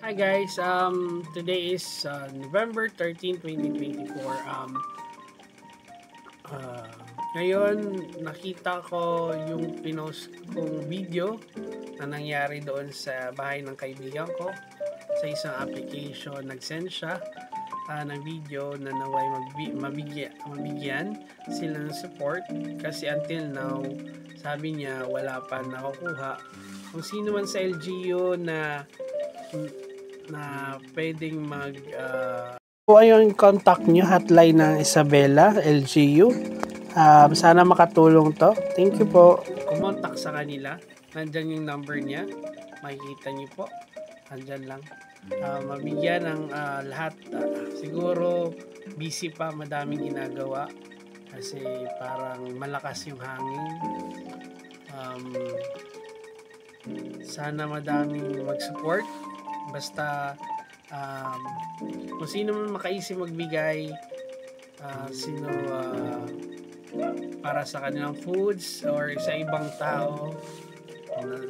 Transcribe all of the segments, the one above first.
Hi guys, today is November 13, 2024. Uh, Ngayon nakita ko yung pinost kong video na nangyari doon sa bahay ng kaibigan ko sa isang application. Nag-send siya ng video na naway mabigyan sila ng support kasi until now sabi niya wala pa nakukuha. Kung sino man sa LGU na pwedeng po yung contact nyo, hotline ng Isabela LGU. Sana makatulong to. Thank you po. Kumontak sa kanila. Nandyan yung number niya. Makikita niyo po. Nandyan lang. Mabigyan ng lahat. Siguro busy pa, madaming ginagawa. Kasi parang malakas yung hangin. Sana madaming mag-support. Basta kung sino man makaisip magbigay, sino para sa kanilang foods or sa ibang tao,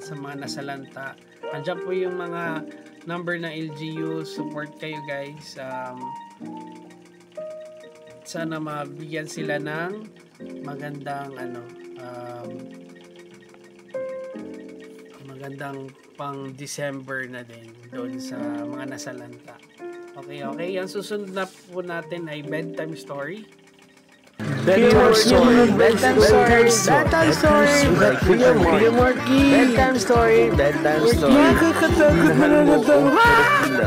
sa mga nasalanta. Andiyan po yung mga number ng LGU. Support kayo guys. Sana mabigyan sila ng magandang magandang pang December na din doon sa mga nasalanta. Okay. Ang susunod na po natin ay bedtime story. Bedtime story. Bedtime story. Bedtime story. Kuya Marky. Bedtime story. Bedtime story. Nakakatakot na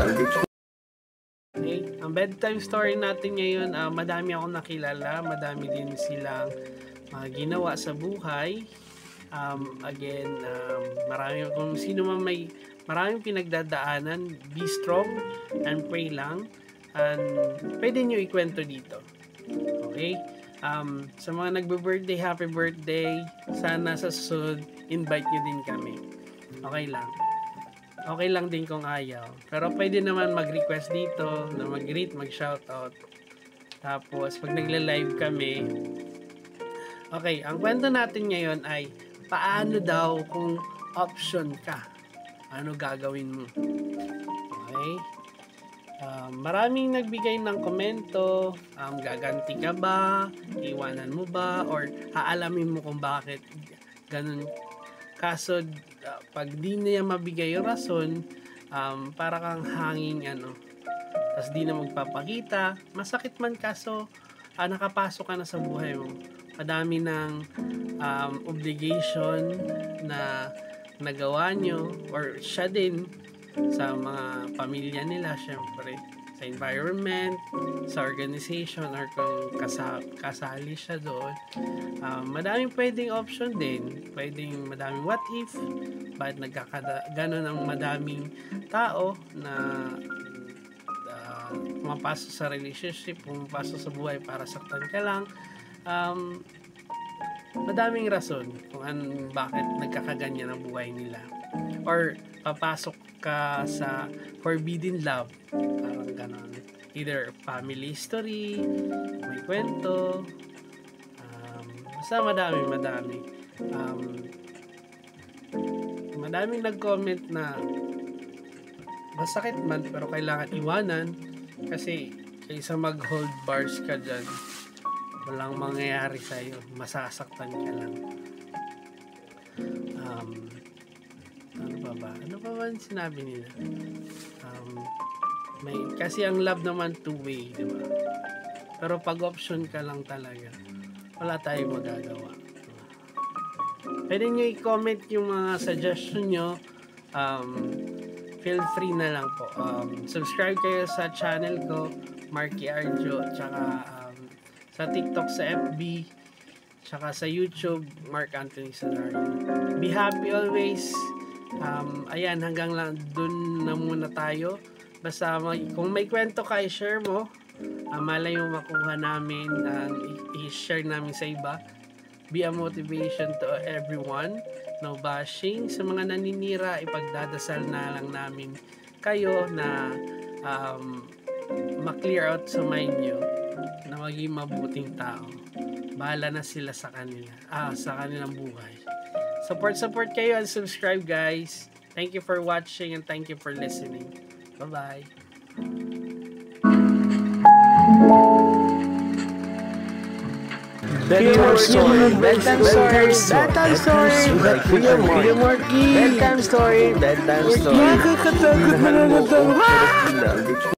Okay, ang bedtime story natin ngayon, madami akong nakilala, madami din silang ginawa sa buhay. Marami kung sino man maraming pinagdadaanan, be strong and pray lang, and pwede nyo ikwento dito. Okay? Sa mga nagbe-birthday, happy birthday. Sana sa susunod invite nyo din kami. Okay lang din kung ayaw, pero pwede naman mag-request dito na mag-greet, mag-shoutout. Tapos pag nagla-live kami, okay, ang kwento natin ngayon ay paano daw kung option ka? Ano gagawin mo? Okay? Maraming nagbigay ng komento. Gaganti ka ba? Iwanan mo ba? Or haalamin mo kung bakit ganun. Kaso, pag di niya mabigay yung rason, para kang hanging tapos di na magpapakita. Masakit man kaso, nakapasok ka na sa buhay mo. Madami ng obligation na nagawa nyo or siya din sa mga pamilya nila, syempre sa environment, sa organization, or kung kasali siya doon. Madaming pwedeng option din, madaming what if, bakit ganon ang madaming tao na pumapasok sa relationship, pumapasok sa buhay para saktan ka lang. Madaming rason kung bakit nagkakaganyan ang buhay nila, or papasok ka sa forbidden love, parang ganon, either family history, may kwento, basta madaming nag-comment na masakit man pero kailangan iwanan kasi kaysa mag-hold bars ka dyan, walang mangyayari sa'yo, masasaktan ka lang. Ano pa ba sinabi nila? Kasi ang love naman two-way, di ba? Pero pag option ka lang talaga, wala tayong magagawa. Pwede nyo i-comment yung mga suggestion nyo. Feel free na lang po. Subscribe kayo sa channel ko, Marky Arjo, tsaka sa TikTok, sa FB, tsaka sa YouTube, Mark Anthony Salario. Be happy always. Ayan, hanggang lang dun na muna tayo. Basta kung may kwento ka, i-share mo. Malay mo makuha namin, i-share namin sa iba. Be a motivation to everyone. No bashing. Sa mga naninira, ipagdadasal na lang namin kayo na ma-clear out sa mind nyo na maging mabuting tao. Bahala na sila sa kanilang buhay. Support kayo and subscribe guys. Thank you for watching and thank you for listening. Bye-bye. Bedtime story, bedtime story, bedtime story, Kuya Marky. Bedtime story, bedtime story. Nakakatakot na lang.